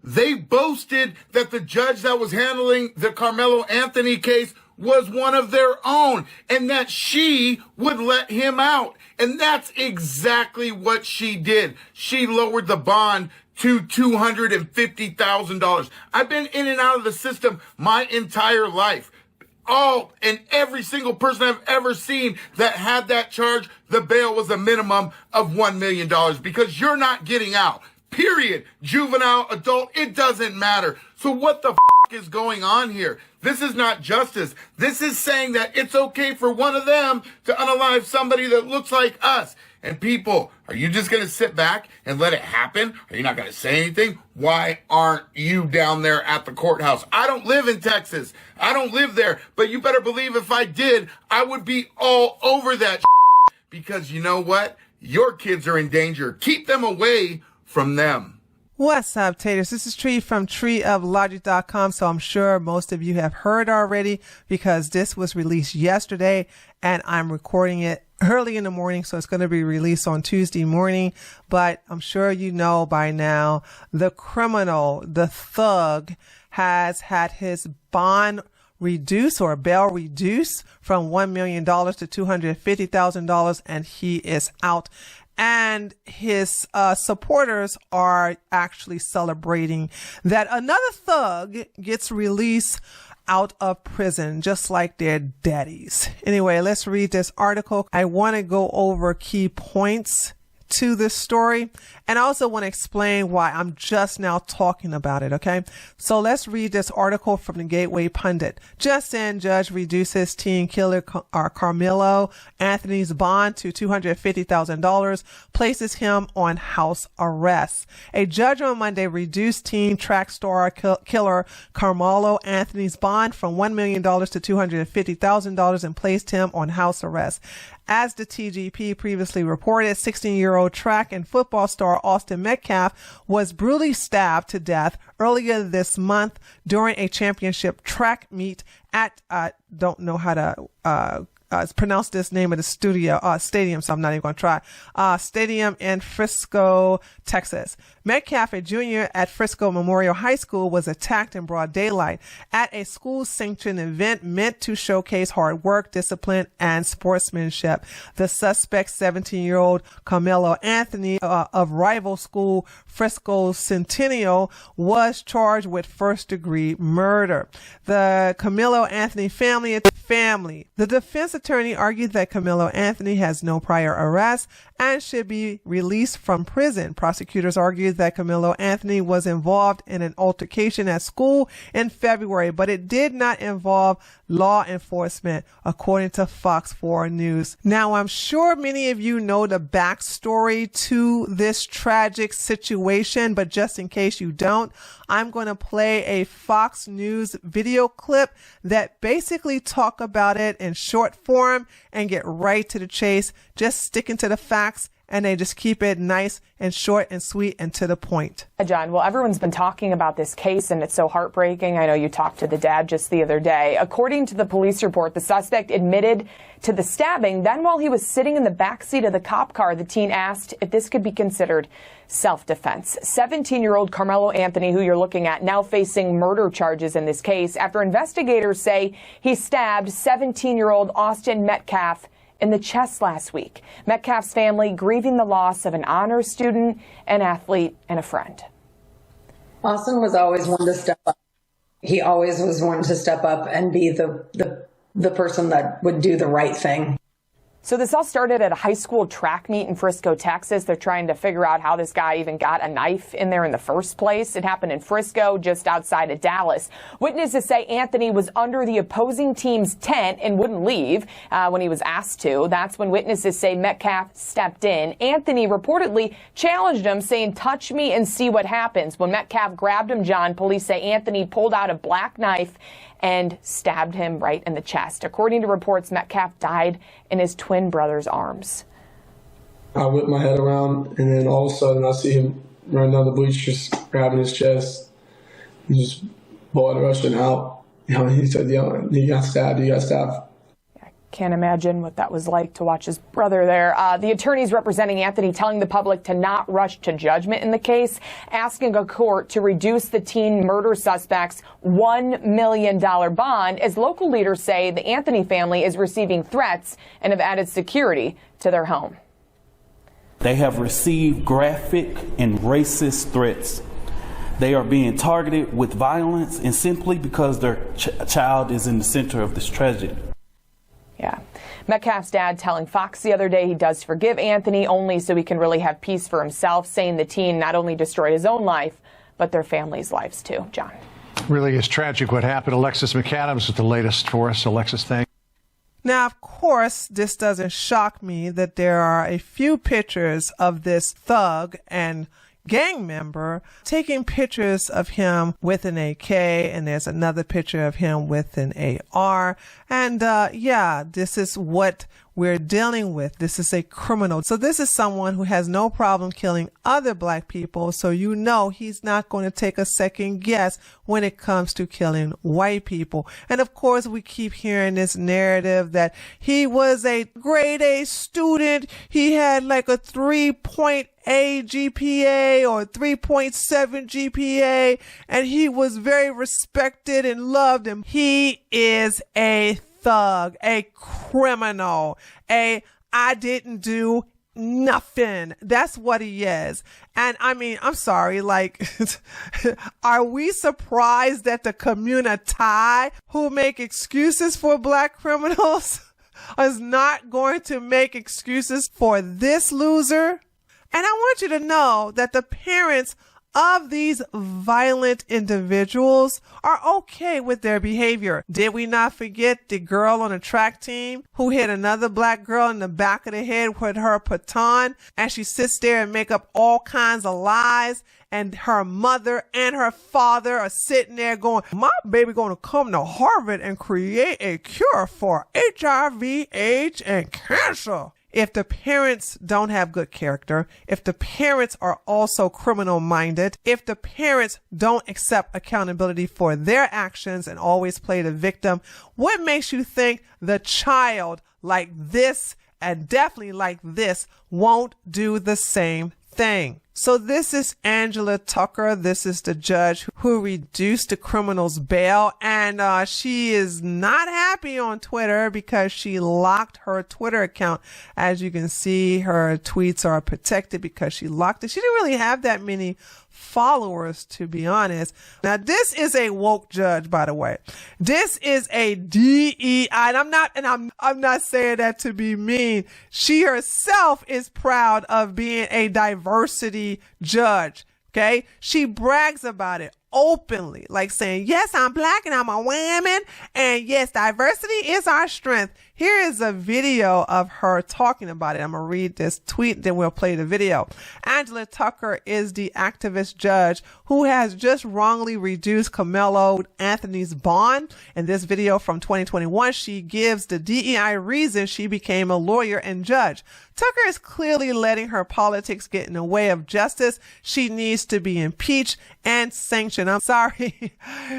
They boasted that the judge that was handling the Karmelo Anthony case was one of their own and that she would let him out. And that's exactly what she did. She lowered the bond to $250,000. I've been in and out of the system my entire life. All and every single person I've ever seen that had that charge, the bail was a minimum of $1 million because you're not getting out. Period. Juvenile, adult, it doesn't matter. So what the is going on here? This is not justice. This is saying that it's okay for one of them to unalive somebody that looks like us. And people, are you just going to sit back and let it happen? Are you not going to say anything? Why aren't you down there at the courthouse? I don't live in Texas. I don't live there. But you better believe if I did, I would be all over that because you know what? Your kids are in danger. Keep them away from them. What's up, Taters? This is Tree from treeoflogic.com. So I'm sure most of you have heard already because this was released yesterday and I'm recording it early in the morning. So it's going to be released on Tuesday morning. But I'm sure you know by now, the criminal, the thug, has had his bond reduced or bail reduced from $1 million to $250,000 and he is out. And his supporters are actually celebrating that another thug gets released out of prison, just like their daddies. Anyway, let's read this article. I want to go over key points to this story. And I also want to explain why I'm just now talking about it. Okay. So let's read this article from the Gateway Pundit. Just in, judge reduces teen killer Karmelo Anthony's bond to $250,000, places him on house arrest. A judge on Monday reduced teen track star killer Karmelo Anthony's bond from $1 million to $250,000 and placed him on house arrest. As the TGP previously reported, 16-year-old track and football star Austin Metcalf was brutally stabbed to death earlier this month during a championship track meet at, don't know how to pronounce this name of the stadium, so I'm not even going to try. Stadium in Frisco, Texas. Metcalf, a junior at Frisco Memorial High School, was attacked in broad daylight at a school-sanctioned event meant to showcase hard work, discipline, and sportsmanship. The suspect, 17-year-old Karmelo Anthony of rival school Frisco Centennial, was charged with first-degree murder. The Karmelo Anthony family. The defense attorney argued that Karmelo Anthony has no prior arrests and should be released from prison. Prosecutors argued that Karmelo Anthony was involved in an altercation at school in February, but it did not involve law enforcement, according to Fox 4 News. Now, I'm sure many of you know the backstory to this tragic situation, but just in case you don't, I'm going to play a Fox News video clip that basically talk about it in short form and get right to the chase, just sticking to the facts, and they just keep it nice and short and sweet and to the point. John, well, everyone's been talking about this case, and it's so heartbreaking. I know you talked to the dad just the other day. According to the police report, the suspect admitted to the stabbing. Then while he was sitting in the backseat of the cop car, the teen asked if this could be considered self-defense. 17-year-old Karmelo Anthony, who you're looking at, now facing murder charges in this case after investigators say he stabbed 17-year-old Austin Metcalf in the chest last week. Metcalf's family grieving the loss of an honors student, an athlete, and a friend. Austin was always one to step up. He always was one to step up and be the person that would do the right thing. So this all started at a high school track meet in Frisco, Texas. They're trying to figure out how this guy even got a knife in there in the first place. It happened in Frisco, just outside of Dallas. Witnesses say Anthony was under the opposing team's tent and wouldn't leave when he was asked to. That's when witnesses say Metcalf stepped in. Anthony reportedly challenged him, saying, "Touch me and see what happens." When Metcalf grabbed him, John, police say Anthony pulled out a black knife and stabbed him right in the chest. According to reports, Metcalf died in his twin brother's arms. I whip my head around, and then all of a sudden I see him run down the bleachers, grabbing his chest, and just blood rushing out. You know, he said, "Yo, you got stabbed, you got stabbed." Can't imagine what that was like to watch his brother there. The attorneys representing Anthony telling the public to not rush to judgment in the case, asking a court to reduce the teen murder suspect's $1 million bond, as local leaders say the Anthony family is receiving threats and have added security to their home. They have received graphic and racist threats. They are being targeted with violence, and simply because their child is in the center of this tragedy. Yeah. Metcalf's dad telling Fox the other day he does forgive Anthony only so he can really have peace for himself, saying the teen not only destroyed his own life, but their family's lives too. John. Really is tragic what happened. Alexis McAdams with the latest for us. Alexis, thanks. Now, of course, this doesn't shock me that there are a few pictures of this thug and gang member taking pictures of him with an AK, and there's another picture of him with an AR. And yeah, this is what we're dealing with. This is a criminal. So this is someone who has no problem killing other black people. So you know he's not going to take a second guess when it comes to killing white people. And of course, we keep hearing this narrative that he was a grade A student. He had like a 3.8 GPA or 3.7 GPA, and he was very respected and loved, and he is a thug, a criminal, I didn't do nothing. That's what he is. And I mean, I'm sorry, like, are we surprised that the community who make excuses for black criminals is not going to make excuses for this loser? And I want you to know that the parents of these violent individuals are okay with their behavior. Did we not forget the girl on the track team who hit another black girl in the back of the head with her baton, and she sits there and make up all kinds of lies, and her mother and her father are sitting there going, my baby gonna come to Harvard and create a cure for HIV, AIDS, and cancer. If the parents don't have good character, if the parents are also criminal minded, if the parents don't accept accountability for their actions and always play the victim, what makes you think the child like this and definitely like this won't do the same thing? So this is Angela Tucker. This is the judge who reduced the criminal's bail. And she is not happy on Twitter because she locked her Twitter account. As you can see, her tweets are protected because she locked it. She didn't really have that many followers, to be honest. Now, this is a woke judge, by the way. This is a DEI, and I'm not saying that to be mean. She herself is proud of being a diversity judge. Okay. She brags about it openly, like saying, yes, I'm black and I'm a woman, and yes, diversity is our strength. Here is a video of her talking about it. I'm going to read this tweet, then we'll play the video. Angela Tucker is the activist judge who has just wrongly reduced Karmelo Anthony's bond. In this video from 2021, she gives the DEI reason she became a lawyer and judge. Tucker is clearly letting her politics get in the way of justice. She needs to be impeached and sanctioned. I'm sorry.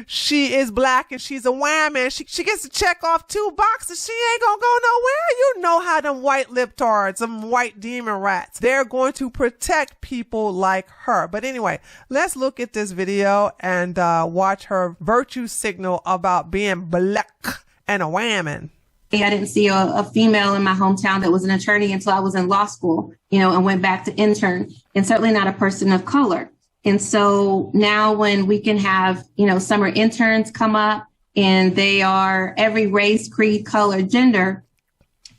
She is black and she's a woman. She gets to check off 2 boxes. She ain't gonna go nowhere. You know how them white libtards, them white demon rats, they're going to protect people like her. But anyway, let's look at this video and watch her virtue signal about being black and a woman. I didn't see a female in my hometown that was an attorney until I was in law school, and went back to intern, and certainly not a person of color. And so now when we can have, summer interns come up and they are every race, creed, color, gender,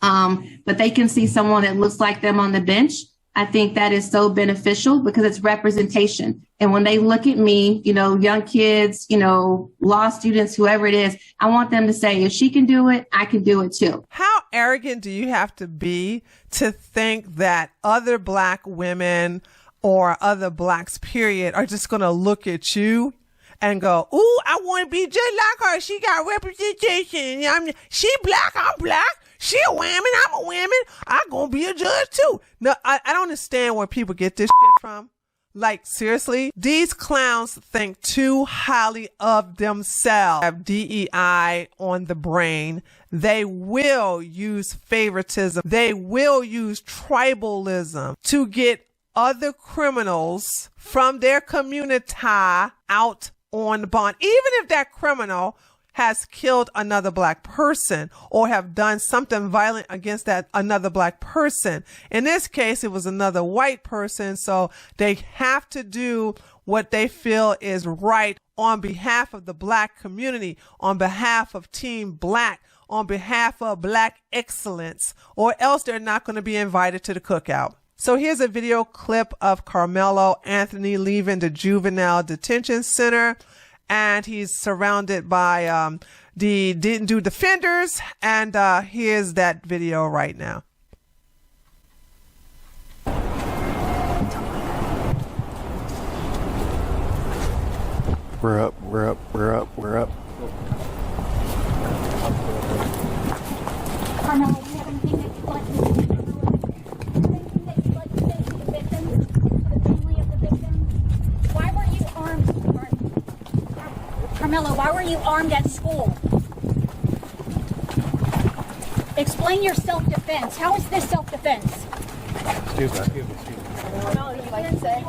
but they can see someone that looks like them on the bench, I think that is so beneficial because it's representation. And when they look at me, young kids, law students, whoever it is, I want them to say, if she can do it, I can do it too. How arrogant do you have to be to think that other black women or other blacks, period, are just going to look at you and go, ooh, I want to be just like her. She got representation. She black, I'm black. She a woman, I'm a woman. I'm going to be a judge too. No, I don't understand where people get this shit from. Like, seriously, these clowns think too highly of themselves. Have DEI on the brain. They will use favoritism. They will use tribalism to get other criminals from their community out on bond. Even if that criminal has killed another black person or have done something violent against that another black person. In this case, it was another white person. So they have to do what they feel is right on behalf of the black community, on behalf of Team Black, on behalf of black excellence, or else they're not going to be invited to the cookout. So here's a video clip of Karmelo Anthony leaving the juvenile detention center. And he's surrounded by the didn't do defenders. And here's that video right now. We're up, we're up, we're up, we're up. Karmelo, do you have anything that you'd like to say? Anything that you'd like to say to the victims, to the family of the victims? Why were you armed? Karmelo, why were you armed at school? Explain your self-defense. How is this self-defense? Excuse me. Karmelo, would you like to say?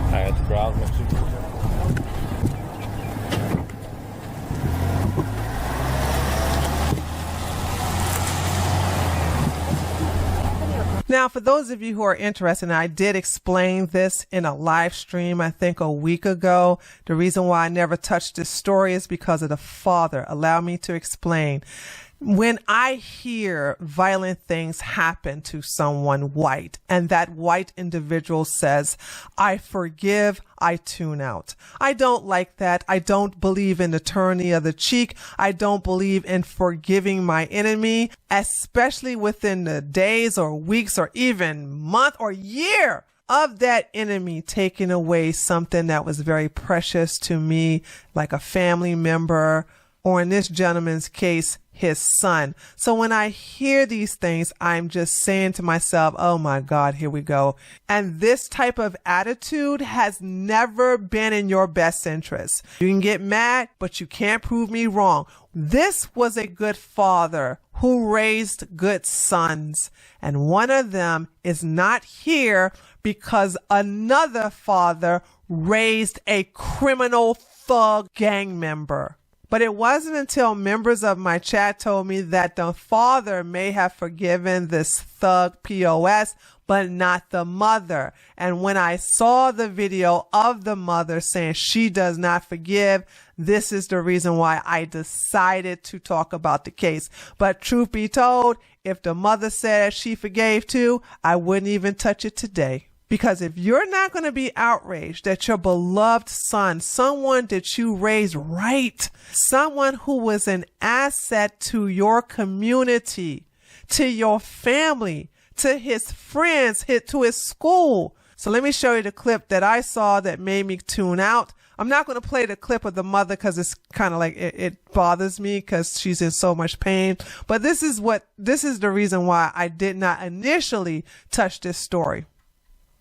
I had to browse my Now, for those of you who are interested, and I did explain this in a live stream, I think a week ago. The reason why I never touched this story is because of the father. Allow me to explain. When I hear violent things happen to someone white and that white individual says, I forgive, I tune out. I don't like that. I don't believe in the turning of the cheek. I don't believe in forgiving my enemy, especially within the days or weeks or even month or year of that enemy taking away something that was very precious to me, like a family member, or in this gentleman's case, his son. So when I hear these things, I'm just saying to myself, oh my God, here we go. And this type of attitude has never been in your best interest. You can get mad, but you can't prove me wrong. This was a good father who raised good sons. And one of them is not here because another father raised a criminal thug gang member. But it wasn't until members of my chat told me that the father may have forgiven this thug POS, but not the mother. And when I saw the video of the mother saying she does not forgive, this is the reason why I decided to talk about the case. But truth be told, if the mother said she forgave too, I wouldn't even touch it today. Because if you're not going to be outraged that your beloved son, someone that you raised right, someone who was an asset to your community, to your family, to his friends, to his school. So let me show you the clip that I saw that made me tune out. I'm not going to play the clip of the mother because it's kind of like it bothers me because she's in so much pain. But this is the reason why I did not initially touch this story.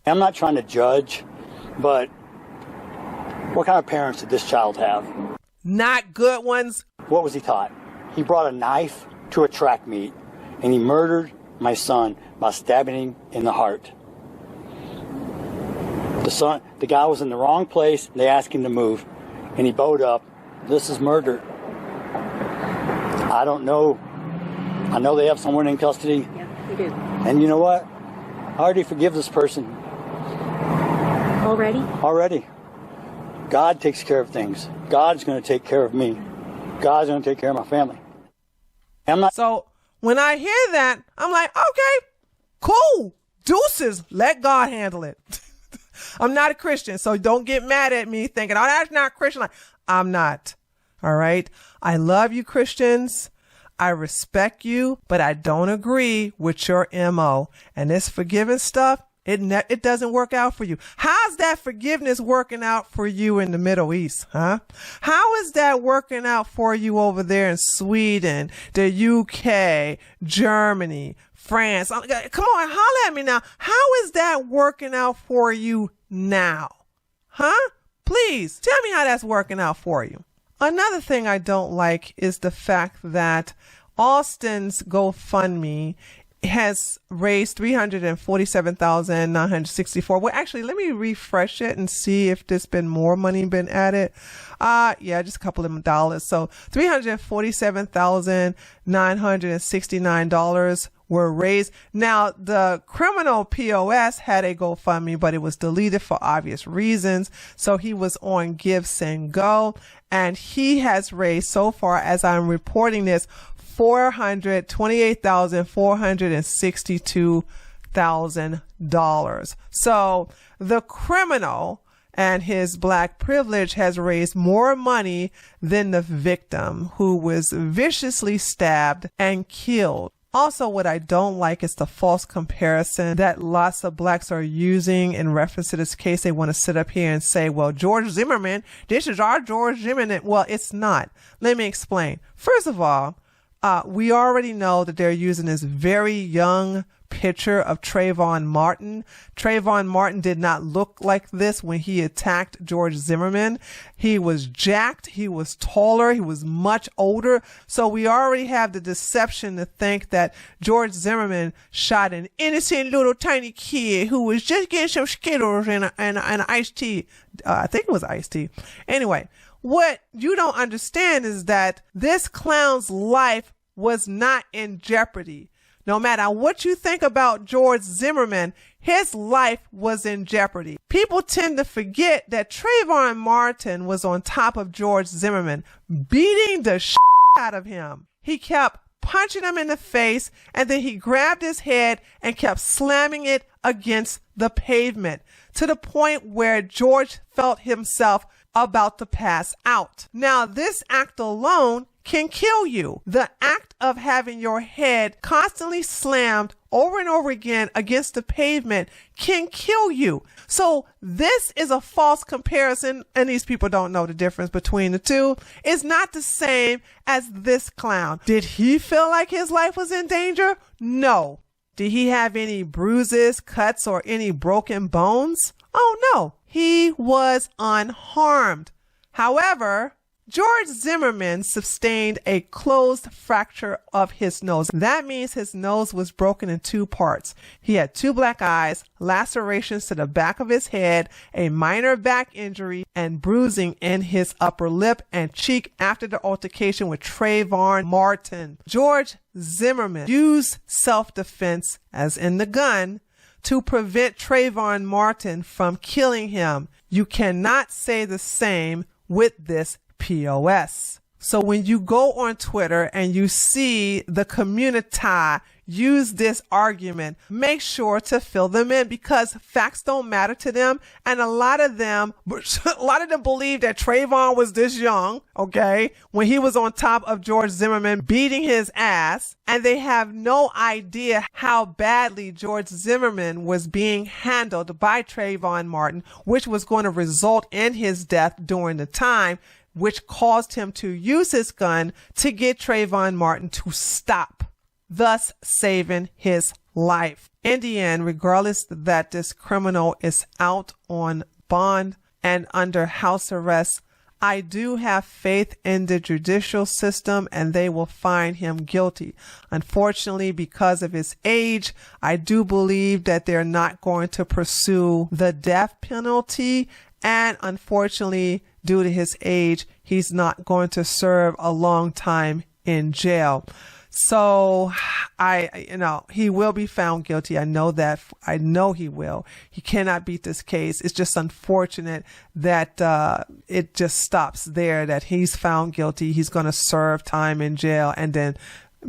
I'm not trying to judge, but what kind of parents did this child have? Not good ones. What was he taught? He brought a knife to a track meet, and he murdered my son by stabbing him in the heart. The guy was in the wrong place, and they asked him to move, and he bowed up. This is murder. I don't know. I know they have someone in custody. Yeah, they do. And you know what? I already forgive this person. Already. God takes care of things. God's going to take care of me. God's going to take care of my family. So when I hear that, I'm like, okay, cool. Deuces. Let God handle it. I'm not a Christian, so don't get mad at me thinking, oh, that's not Christian. Like, I'm not. All right. I love you, Christians. I respect you, but I don't agree with your MO. And this forgiving stuff, It doesn't work out for you. How's that forgiveness working out for you in the Middle East, huh? How is that working out for you over there in Sweden, the UK, Germany, France? Come on, holler at me now. How is that working out for you now? Huh? Please tell me how that's working out for you. Another thing I don't like is the fact that Austin's GoFundMe has raised $347,964. Well, actually, let me refresh it and see if there's been more money been added. Yeah, just a couple of dollars. So $347,969 were raised. Now, the criminal POS had a GoFundMe, but it was deleted for obvious reasons. So he was on Give, Send, Go, and he has raised so far, as I'm reporting this, $428,462,000. So the criminal and his black privilege has raised more money than the victim, who was viciously stabbed and killed. Also, what I don't like is the false comparison that lots of blacks are using in reference to this case. They want to sit up here and say, well, George Zimmerman, this is our George Zimmerman. Well, it's not. Let me explain. First of all, we already know that they're using this very young picture of Trayvon Martin. Trayvon Martin did not look like this when he attacked George Zimmerman. He was jacked. He was taller. He was much older. So we already have the deception to think that George Zimmerman shot an innocent little tiny kid who was just getting some Skittles and iced tea. I think it was iced tea. Anyway, what you don't understand is that this clown's life was not in jeopardy. No matter what you think about George Zimmerman, his life was in jeopardy. People tend to forget that Trayvon Martin was on top of George Zimmerman, beating the shit out of him. He kept punching him in the face, and then he grabbed his head and kept slamming it against the pavement to the point where George felt himself about to pass out. Now, this act alone can kill you. The act of having your head constantly slammed over and over again against the pavement can kill you. So this is a false comparison, and these people don't know the difference between the two. It's not the same as this clown. Did he feel like his life was in danger? No. Did he have any bruises, cuts, or any broken bones? Oh, no. He was unharmed. However, George Zimmerman sustained a closed fracture of his nose. That means his nose was broken in two parts. He had two black eyes, lacerations to the back of his head, a minor back injury, and bruising in his upper lip and cheek after the altercation with Trayvon Martin. George Zimmerman used self-defense, as in the gun, to prevent Trayvon Martin from killing him. You cannot say the same with this POS. So when you go on Twitter and you see the community use this argument, make sure to fill them in, because facts don't matter to them. And a lot of them believe that Trayvon was this young, okay, when he was on top of George Zimmerman beating his ass. And they have no idea how badly George Zimmerman was being handled by Trayvon Martin, which was going to result in his death during the time, which caused him to use his gun to get Trayvon Martin to stop, thus saving his life. In the end, regardless that this criminal is out on bond and under house arrest, I do have faith in the judicial system, and they will find him guilty. Unfortunately, because of his age, I do believe that they're not going to pursue the death penalty. And unfortunately, due to his age, he's not going to serve a long time in jail. So he will be found guilty. I know that. I know he will. He cannot beat this case. It's just unfortunate that it just stops there, that he's found guilty. He's going to serve time in jail and then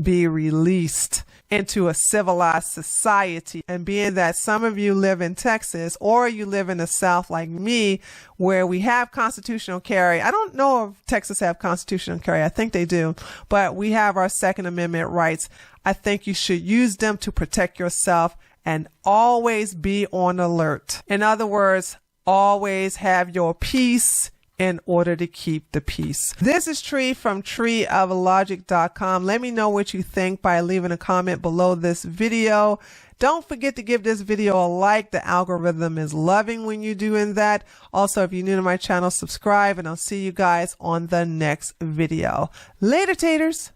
be released into a civilized society. And being that some of you live in Texas, or you live in the South like me, where we have constitutional carry. I don't know if Texas have constitutional carry. I think they do, but we have our Second Amendment rights. I think you should use them to protect yourself and always be on alert. In other words, always have your peace in order to keep the peace. This is Tree from treeoflogic.com. Let me know what you think by leaving a comment below this video. Don't forget to give this video a like. The algorithm is loving when you're doing that. Also, if you're new to my channel, subscribe, and I'll see you guys on the next video. Later, taters.